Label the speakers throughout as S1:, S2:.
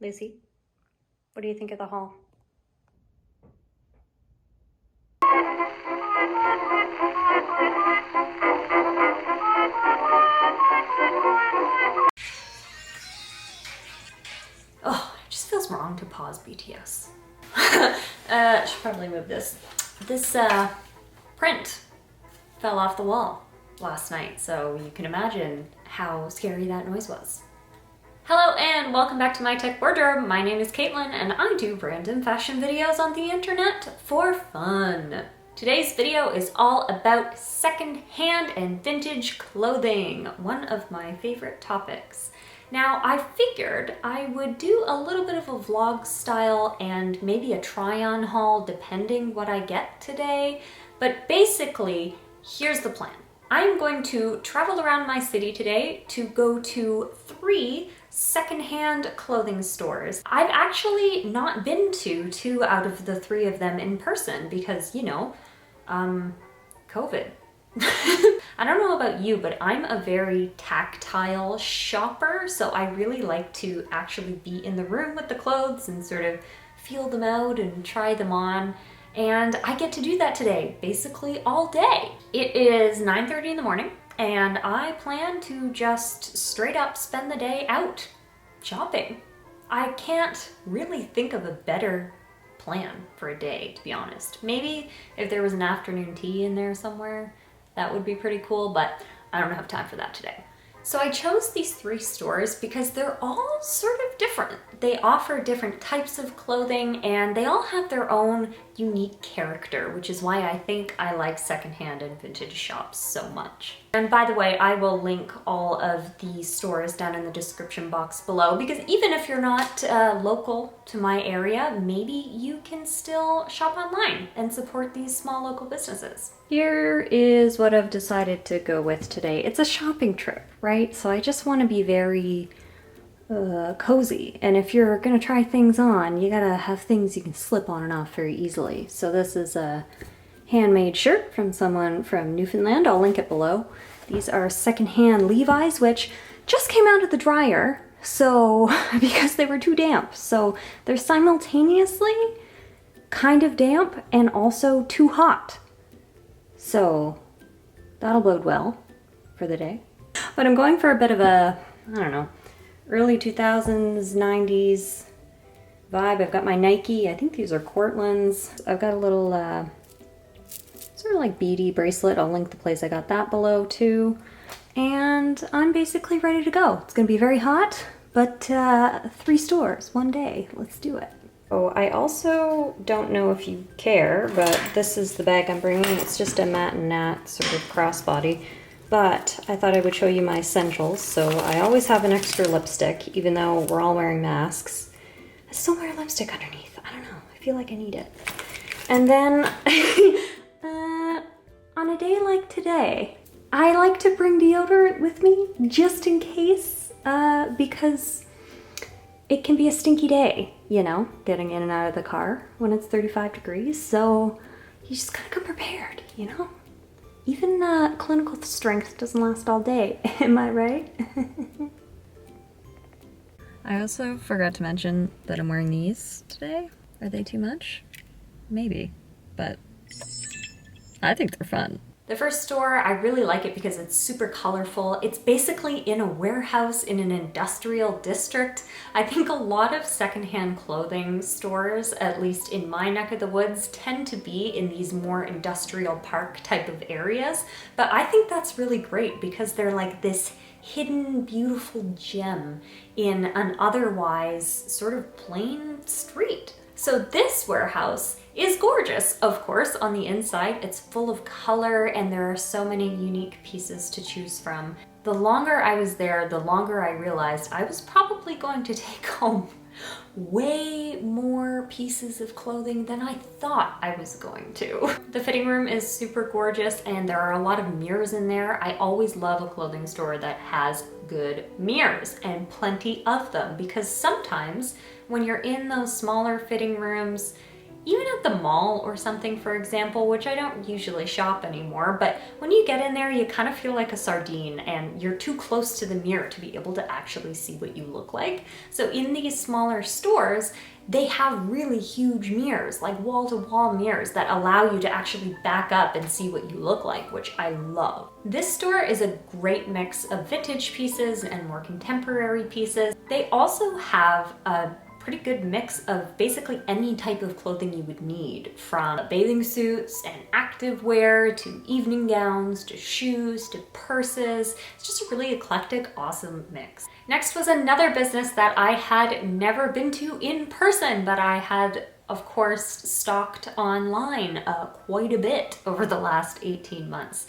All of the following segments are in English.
S1: Lucy, what do you think of the haul? Oh, it just feels wrong to pause BTS. Should probably move this. This print fell off the wall last night, so you can imagine how scary that noise was. Hello and welcome back to My Tech Wardrobe. My name is Caitlin and I do random fashion videos on the internet for fun. Today's video is all about secondhand and vintage clothing, one of my favorite topics. Now, I figured I would do a little bit of a vlog style and maybe a try-on haul depending what I get today, but basically, here's the plan. I'm going to travel around my city today to go to 3 secondhand clothing stores. I've actually not been to 2 out of the 3 of them in person because, you know, COVID. I don't know about you, but I'm a very tactile shopper, so I really like to actually be in the room with the clothes and sort of feel them out and try them on. And I get to do that today, basically all day. It is 9:30 in the morning, and I plan to just straight up spend the day out shopping. I can't really think of a better plan for a day, to be honest. Maybe if there was an afternoon tea in there somewhere, that would be pretty cool, but I don't have time for that today. So I chose these 3 stores because they're all sort of different. They offer different types of clothing and they all have their own unique character, which is why I think I like secondhand and vintage shops so much. And by the way, I will link all of the stores down in the description box below because even if you're not local to my area, maybe you can still shop online and support these small local businesses. Here is what I've decided to go with today. It's a shopping trip, right? So I just want to be very cozy. And if you're gonna try things on, you gotta have things you can slip on and off very easily. So this is a handmade shirt from someone from Newfoundland. I'll link it below. These are secondhand Levi's, which just came out of the dryer, so because they were too damp. So they're simultaneously kind of damp and also too hot. So that'll bode well for the day. But I'm going for a bit of a, I don't know, early 2000s, 90s vibe. I've got my Nike, I think these are Cortlands. I've got a little sort of like beady bracelet. I'll link the place I got that below too. And I'm basically ready to go. It's gonna be very hot, but 3 stores, one day. Let's do it. Oh, I also don't know if you care, but this is the bag I'm bringing. It's just a Matt and Nat sort of crossbody. But I thought I would show you my essentials. So I always have an extra lipstick, even though we're all wearing masks. I still wear lipstick underneath. I don't know. I feel like I need it. And then on a day like today, I like to bring deodorant with me just in case, because it can be a stinky day, you know, getting in and out of the car when it's 35 degrees. So you just gotta come prepared, you know? Even clinical strength doesn't last all day, am I right? I also forgot to mention that I'm wearing these today. Are they too much? Maybe, but I think they're fun. The first store, I really like it because it's super colorful. It's basically in a warehouse in an industrial district. I think a lot of secondhand clothing stores, at least in my neck of the woods, tend to be in these more industrial park type of areas. But I think that's really great because they're like this hidden, beautiful gem in an otherwise sort of plain street. So this warehouse is gorgeous, of course, on the inside. It's full of color and there are so many unique pieces to choose from. The longer I was there, the longer I realized I was probably going to take home way more pieces of clothing than I thought I was going to. The fitting room is super gorgeous and there are a lot of mirrors in there. I always love a clothing store that has good mirrors and plenty of them because sometimes when you're in those smaller fitting rooms, Even at the mall or something, for example, which I don't usually shop anymore, but when you get in there, you kind of feel like a sardine and you're too close to the mirror to be able to actually see what you look like. So in these smaller stores, they have really huge mirrors, like wall-to-wall mirrors that allow you to actually back up and see what you look like, which I love. This store is a great mix of vintage pieces and more contemporary pieces. They also have a pretty good mix of basically any type of clothing you would need, from bathing suits and active wear to evening gowns to shoes to purses. It's just a really eclectic, awesome mix. Next was another business that I had never been to in person, but I had of course stocked online quite a bit over the last 18 months.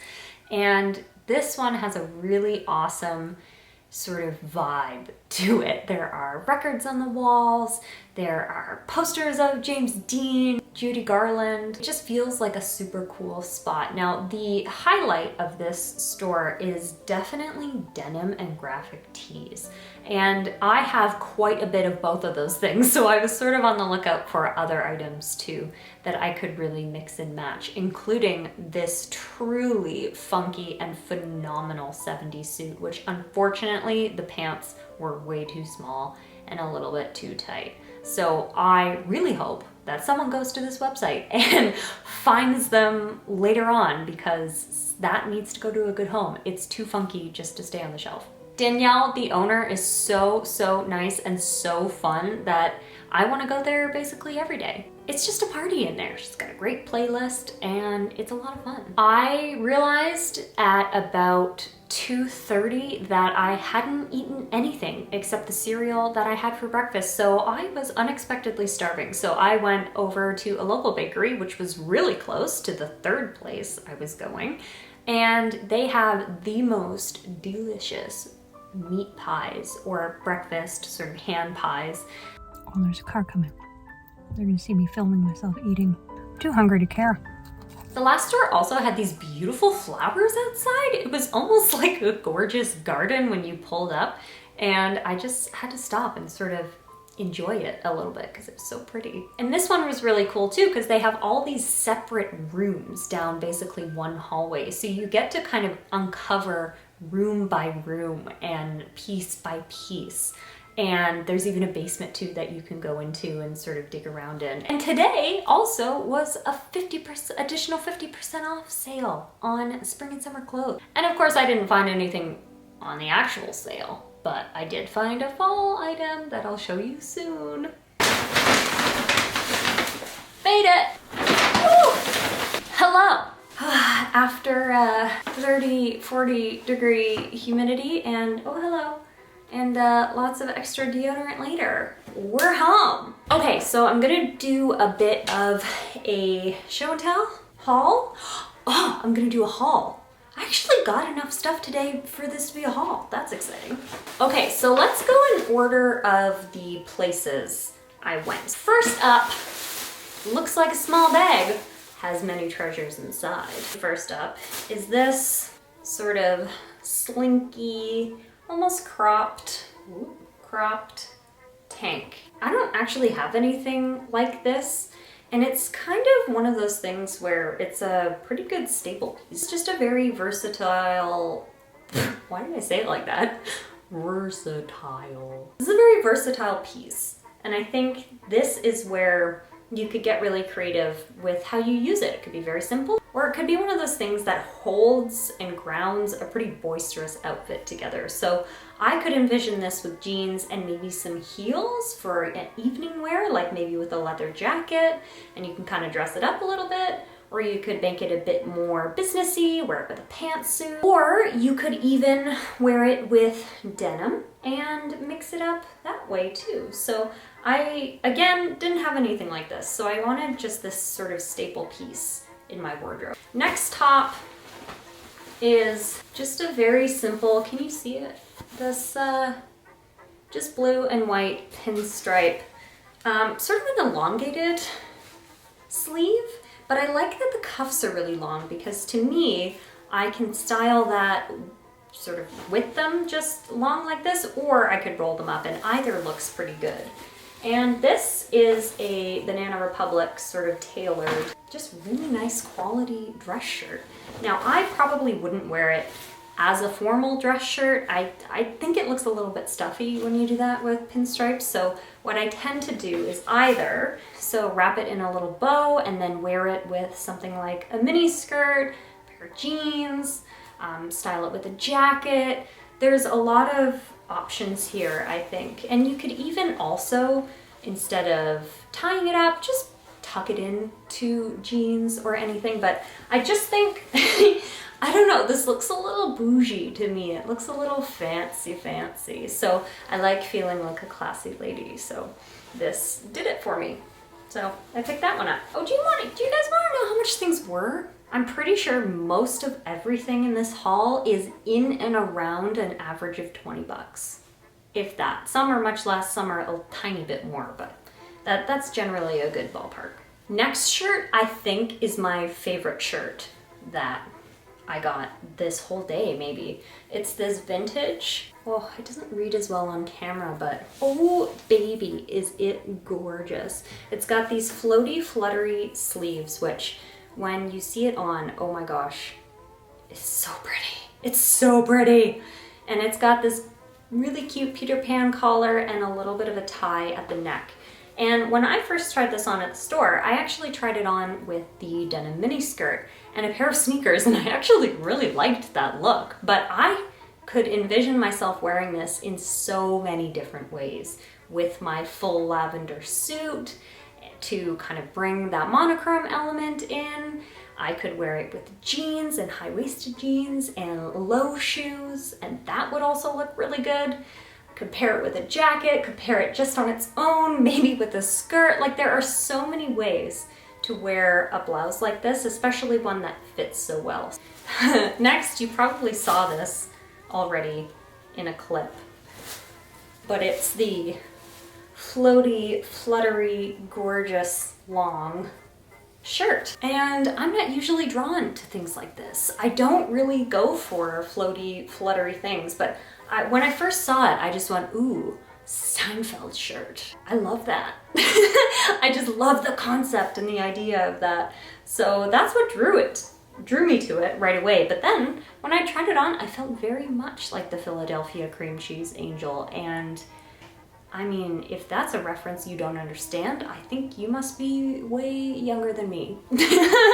S1: And this one has a really awesome sort of vibe to it. There are records on the walls, there are posters of James Dean, Judy Garland. It just feels like a super cool spot. Now, the highlight of this store is definitely denim and graphic tees. And I have quite a bit of both of those things, so I was sort of on the lookout for other items too that I could really mix and match, including this truly funky and phenomenal 70s suit, which unfortunately the pants were way too small and a little bit too tight. So I really hope that someone goes to this website and finds them later on, because that needs to go to a good home. It's too funky just to stay on the shelf. Danielle, the owner, is so nice and so fun that I want to go there basically every day. It's just a party in there. She's got a great playlist and it's a lot of fun. I realized at about 2:30 that I hadn't eaten anything except the cereal that I had for breakfast, so I was unexpectedly starving. So I went over to a local bakery, which was really close to the third place I was going, and they have the most delicious meat pies, or breakfast sort of hand pies.
S2: Oh, there's a car coming. They're gonna see me filming myself eating. I'm too hungry to care.
S1: The last store also had these beautiful flowers outside. It was almost like a gorgeous garden when you pulled up, and I just had to stop and sort of enjoy it a little bit because it was so pretty. And this one was really cool too, because they have all these separate rooms down basically one hallway. So you get to kind of uncover room by room and piece by piece. And there's even a basement too that you can go into and sort of dig around in. And today also was a additional 50% off sale on spring and summer clothes. And of course I didn't find anything on the actual sale, but I did find a fall item that I'll show you soon. Made it! Woo! Hello! After 30, 40 degree humidity and, oh hello, and lots of extra deodorant later, we're home. Okay, so I'm gonna do a bit of a show and tell haul. Oh, I'm gonna do a haul. I actually got enough stuff today for this to be a haul. That's exciting. Okay, so let's go in order of the places I went. First up, looks like a small bag, has many treasures inside. First up is this sort of slinky, almost cropped tank. I don't actually have anything like this, and it's kind of one of those things where it's a pretty good staple piece. It's just a very versatile, why did I say it like that? Versatile. This is a very versatile piece, and I think this is where you could get really creative with how you use it. It could be very simple, or it could be one of those things that holds and grounds a pretty boisterous outfit together. So I could envision this with jeans and maybe some heels for an evening wear, like maybe with a leather jacket, and you can kind of dress it up a little bit, or you could make it a bit more businessy, wear it with a pantsuit, or you could even wear it with denim and mix it up that way too. So I, again, didn't have anything like this, so I wanted just this sort of staple piece in my wardrobe. Next top is just a very simple, can you see it? This just blue and white pinstripe, sort of an elongated sleeve, but I like that the cuffs are really long, because to me, I can style that sort of with them just long like this, or I could roll them up, and either looks pretty good. And this is a Banana Republic sort of tailored, just really nice quality dress shirt. Now, I probably wouldn't wear it as a formal dress shirt. I think it looks a little bit stuffy when you do that with pinstripes. So what I tend to do is either wrap it in a little bow and then wear it with something like a mini skirt, a pair of jeans, style it with a jacket. There's a lot of options here, I think. And you could even also, instead of tying it up, just tuck it into jeans or anything. But I just think, I don't know, this looks a little bougie to me. It looks a little fancy. So I like feeling like a classy lady. So this did it for me. So I picked that one up. Oh, do you guys want to know how much things were? I'm pretty sure most of everything in this haul is in and around an average of 20 bucks. If that. Some are much less, some are a tiny bit more, but that's generally a good ballpark. Next shirt, I think, is my favorite shirt that I got this whole day, maybe. It's this vintage. Oh, it doesn't read as well on camera, but oh baby, is it gorgeous. It's got these floaty, fluttery sleeves, which when you see it on, oh my gosh, it's so pretty. It's so pretty. And it's got this really cute Peter Pan collar and a little bit of a tie at the neck. And when I first tried this on at the store, I actually tried it on with the denim mini skirt and a pair of sneakers, and I actually really liked that look. But I could envision myself wearing this in so many different ways, with my full lavender suit to kind of bring that monochrome element in. I could wear it with jeans and high-waisted jeans and low shoes, and that would also look really good. Could pair it with a jacket, could pair it just on its own, maybe with a skirt. Like, there are so many ways to wear a blouse like this, especially one that fits so well. Next, you probably saw this already in a clip, but it's the floaty, fluttery, gorgeous, long shirt. And I'm not usually drawn to things like this. I don't really go for floaty, fluttery things, but when I first saw it, I just went, ooh, Seinfeld shirt. I love that. I just love the concept and the idea of that. So that's what drew me to it right away. But then when I tried it on, I felt very much like the Philadelphia cream cheese angel. And I mean, if that's a reference you don't understand, I think you must be way younger than me.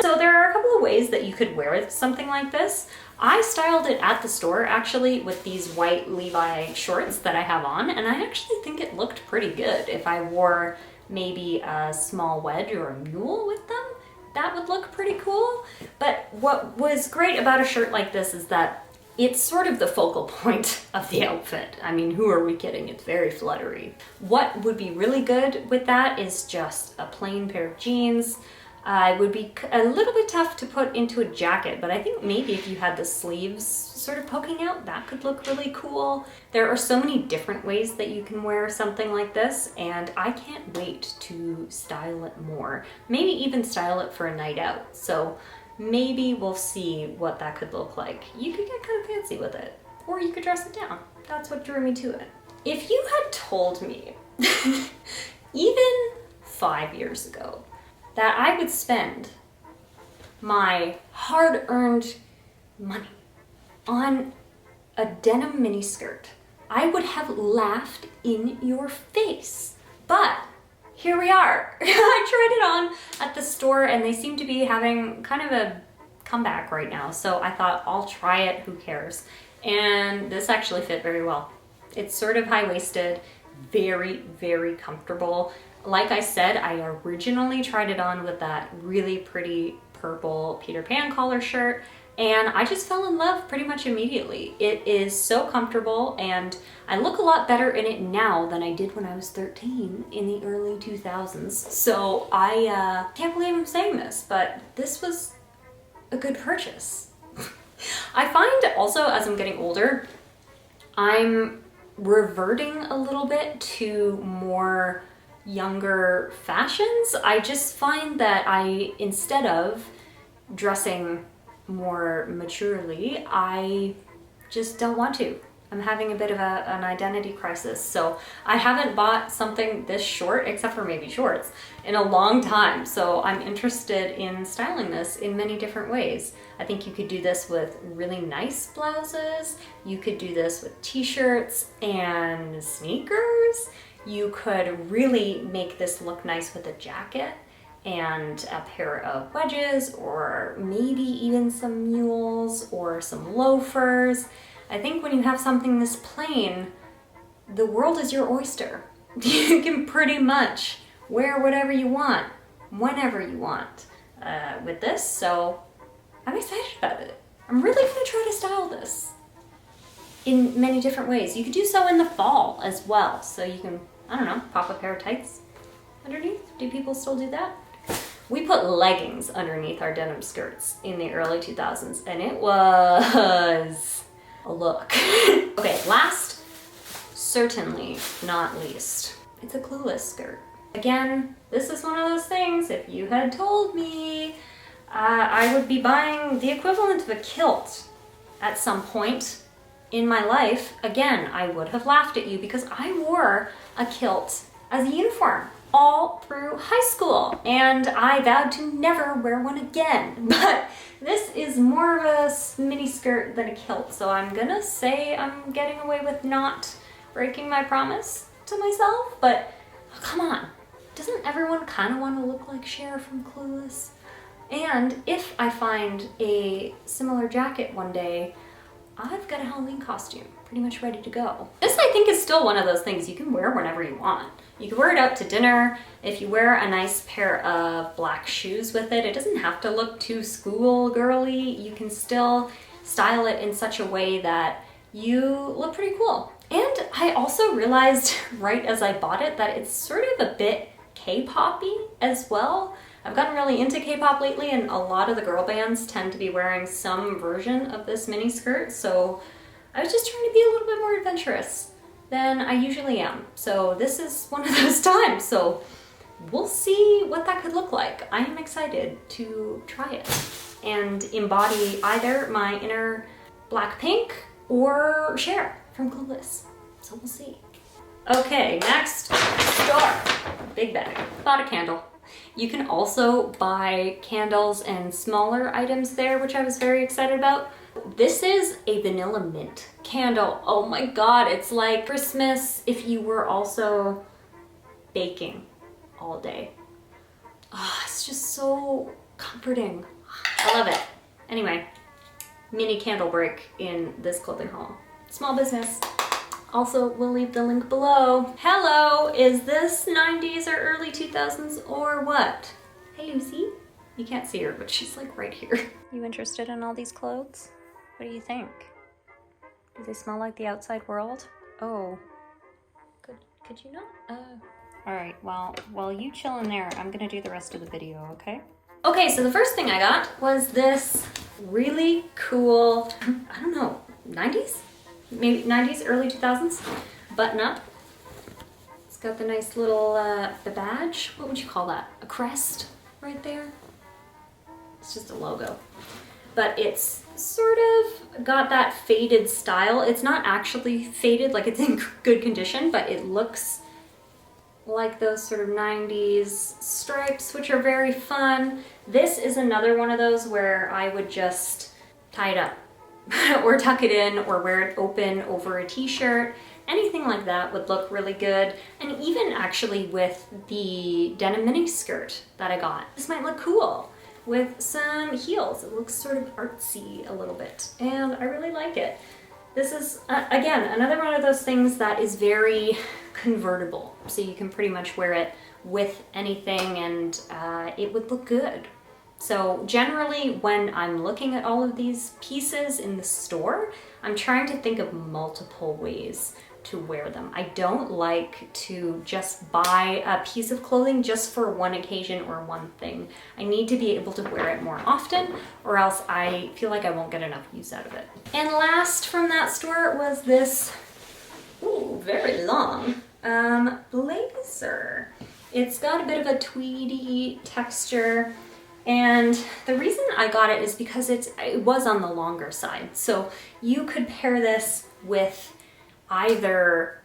S1: So there are a couple of ways that you could wear something like this. I styled it at the store actually with these white Levi shorts that I have on, and I actually think it looked pretty good. If I wore maybe a small wedge or a mule with them, that would look pretty cool. But what was great about a shirt like this is that it's sort of the focal point of the outfit. I mean, who are we kidding? It's very fluttery. What would be really good with that is just a plain pair of jeans. It would be a little bit tough to put into a jacket, but I think maybe if you had the sleeves sort of poking out, that could look really cool. There are so many different ways that you can wear something like this, and I can't wait to style it more. Maybe even style it for a night out. So maybe we'll see what that could look like. You could get kind of fancy with it, or you could dress it down. That's what drew me to it. If you had told me, even 5 years ago, that I would spend my hard-earned money on a denim miniskirt, I would have laughed in your face. But here we are. I tried it on at the store and they seem to be having kind of a comeback right now. So I thought, I'll try it, who cares? And this actually fit very well. It's sort of high-waisted, very, very comfortable. Like I said, I originally tried it on with that really pretty purple Peter Pan collar shirt, and I just fell in love pretty much immediately. It is so comfortable, and I look a lot better in it now than I did when I was 13 in the early 2000s. So I can't believe I'm saying this, but this was a good purchase. I find also as I'm getting older, I'm reverting a little bit to more younger fashions. I just find that instead of dressing more maturely, I just don't want to. I'm having a bit of an identity crisis. So I haven't bought something this short, except for maybe shorts, in a long time. So I'm interested in styling this in many different ways. I think you could do this with really nice blouses. You could do this with t-shirts and sneakers. You could really make this look nice with a jacket and a pair of wedges, or maybe even some mules or some loafers. I think when you have something this plain, the world is your oyster. You can pretty much wear whatever you want, whenever you want with this, so I'm excited about it. I'm really gonna try to style this in many different ways. You could do so in the fall as well, so you can, I don't know, pop a pair of tights underneath. Do people still do that? We put leggings underneath our denim skirts in the early 2000s, and it was a look. Okay, last, certainly not least, it's a Clueless skirt. Again, this is one of those things, if you had told me I would be buying the equivalent of a kilt at some point in my life, again, I would have laughed at you, because I wore a kilt as a uniform all through high school, and I vowed to never wear one again. But this is more of a mini skirt than a kilt, so I'm gonna say I'm getting away with not breaking my promise to myself, but oh, come on. Doesn't everyone kind of want to look like Cher from Clueless? And if I find a similar jacket one day, I've got a Halloween costume pretty much ready to go. This, I think, is still one of those things you can wear whenever you want. You can wear it out to dinner. If you wear a nice pair of black shoes with it, it doesn't have to look too school girly. You can still style it in such a way that you look pretty cool. And I also realized right as I bought it that it's sort of a bit K-poppy as well. I've gotten really into K-pop lately, and a lot of the girl bands tend to be wearing some version of this mini skirt, so I was just trying to be a little bit more adventurous than I usually am. So this is one of those times, so we'll see what that could look like. I am excited to try it and embody either my inner Blackpink or Cher from Clueless. So we'll see. Okay, next, store. Big bag. Bought a candle. You can also buy candles and smaller items there, which I was very excited about. This is a vanilla mint candle. Oh my God, it's like Christmas if you were also baking all day. Oh, it's just so comforting. I love it. Anyway, mini candle break in this clothing haul. Small business. Also, we'll leave the link below. Hello, is this 90s or early 2000s or what? Hey Lucy. You can't see her, but she's like right here. You interested in all these clothes? What do you think? Do they smell like the outside world? Oh, could you not? All right, well, while you chill in there, I'm gonna do the rest of the video, okay? Okay, so the first thing I got was this really cool, I don't know, 90s? Maybe 90s, early 2000s button up. It's got the nice little, the badge. What would you call that? A crest right there? It's just a logo. But it's sort of got that faded style. It's not actually faded, like it's in good condition, but it looks like those sort of 90s stripes, which are very fun. This is another one of those where I would just tie it up or tuck it in or wear it open over a t-shirt. Anything like that would look really good. And even actually with the denim mini skirt that I got, this might look cool with some heels. It looks sort of artsy a little bit, and I really like it. This is, again, another one of those things that is very convertible. So you can pretty much wear it with anything and it would look good. So generally when I'm looking at all of these pieces in the store, I'm trying to think of multiple ways to wear them. I don't like to just buy a piece of clothing just for one occasion or one thing. I need to be able to wear it more often, or else I feel like I won't get enough use out of it. And last from that store was this, ooh, very long blazer. It's got a bit of a tweedy texture. And the reason I got it is because it was on the longer side. So you could pair this with either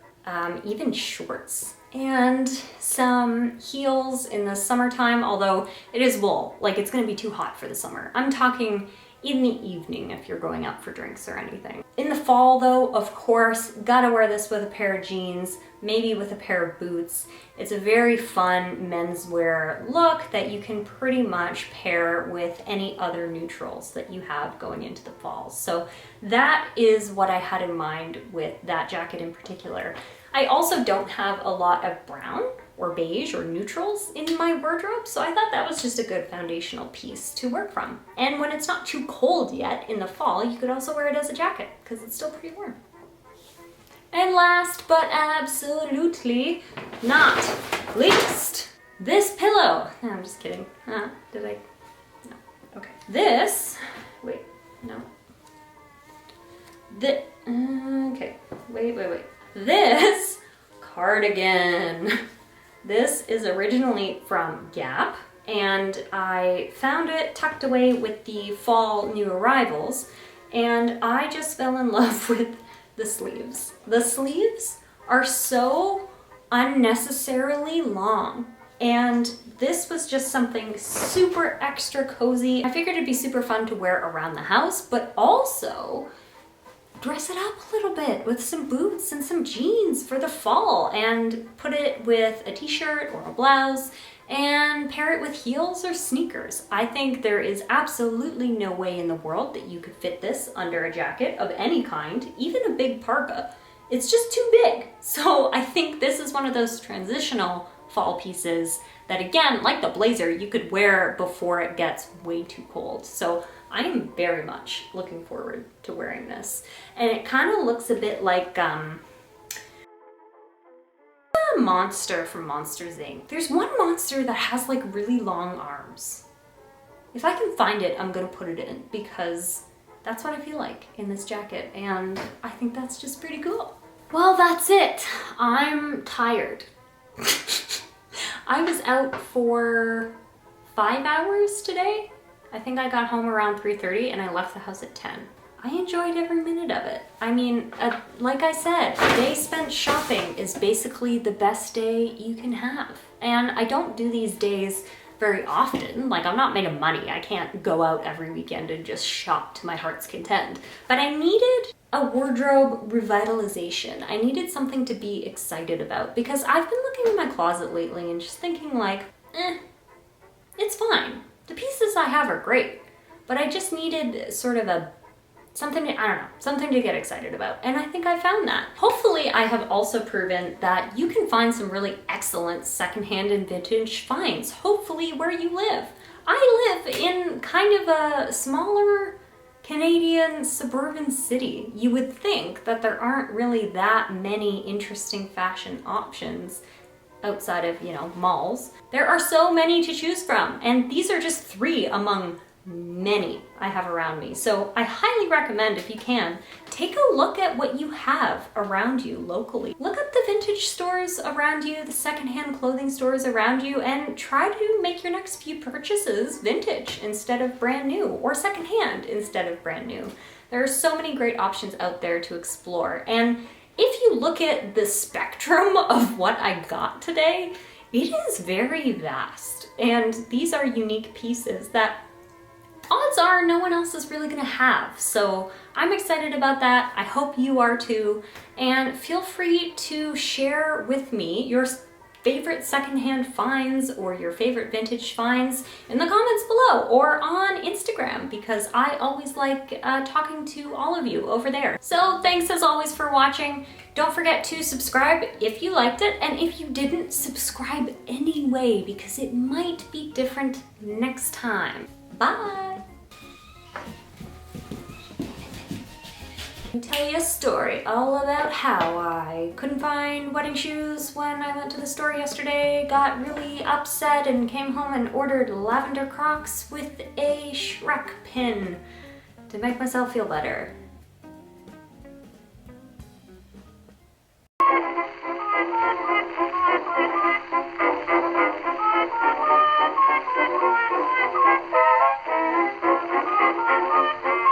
S1: even shorts and some heels in the summertime, although it is wool, like it's gonna be too hot for the summer. I'm talking in the evening if you're going out for drinks or anything. In the fall though, of course, gotta wear this with a pair of jeans, maybe with a pair of boots. It's a very fun menswear look that you can pretty much pair with any other neutrals that you have going into the fall. So that is what I had in mind with that jacket in particular. I also don't have a lot of brown or beige or neutrals in my wardrobe, so I thought that was just a good foundational piece to work from. And when it's not too cold yet in the fall, you could also wear it as a jacket because it's still pretty warm. And last but absolutely not least, this pillow. No, I'm just kidding. Did I? No. Okay. This, wait, no. Okay, wait. This cardigan. This is originally from Gap, and I found it tucked away with the fall new arrivals, and I just fell in love with the sleeves. The sleeves are so unnecessarily long, and this was just something super extra cozy. I figured it'd be super fun to wear around the house, but also dress it up a little bit with some boots and some jeans for the fall, and put it with a t-shirt or a blouse and pair it with heels or sneakers. I think there is absolutely no way in the world that you could fit this under a jacket of any kind, even a big parka. It's just too big. So I think this is one of those transitional fall pieces that, again, like the blazer, you could wear before it gets way too cold. So I am very much looking forward to wearing this. And it kind of looks a bit like a monster from Monsters Inc. There's one monster that has like really long arms. If I can find it, I'm gonna put it in because that's what I feel like in this jacket, and I think that's just pretty cool. Well, that's it. I'm tired. I was out for 5 hours today. I think I got home around 3:30 and I left the house at 10. I enjoyed every minute of it. I mean, like I said, a day spent shopping is basically the best day you can have. And I don't do these days very often. Like, I'm not made of money. I can't go out every weekend and just shop to my heart's content. But I needed a wardrobe revitalization. I needed something to be excited about because I've been looking in my closet lately and just thinking like, it's fine. The pieces I have are great, but I just needed sort of something to get excited about. And I think I found that. Hopefully I have also proven that you can find some really excellent secondhand and vintage finds, hopefully where you live. I live in kind of a smaller Canadian suburban city. You would think that there aren't really that many interesting fashion options outside of, malls. There are so many to choose from, and these are just 3 among many I have around me. So I highly recommend, if you can, take a look at what you have around you locally. Look at the vintage stores around you, the secondhand clothing stores around you, and try to make your next few purchases vintage instead of brand new, or secondhand instead of brand new. There are so many great options out there to explore, and if you look at the spectrum of what I got today, it is very vast. And these are unique pieces that odds are no one else is really gonna have. So I'm excited about that. I hope you are too. And feel free to share with me your favorite secondhand finds or your favorite vintage finds in the comments below or on Instagram, because I always like talking to all of you over there. So thanks as always for watching. Don't forget to subscribe if you liked it, and if you didn't, subscribe anyway because it might be different next time. Bye! I'll tell you a story all about how I couldn't find wedding shoes when I went to the store yesterday, got really upset, and came home and ordered lavender Crocs with a Shrek pin to make myself feel better.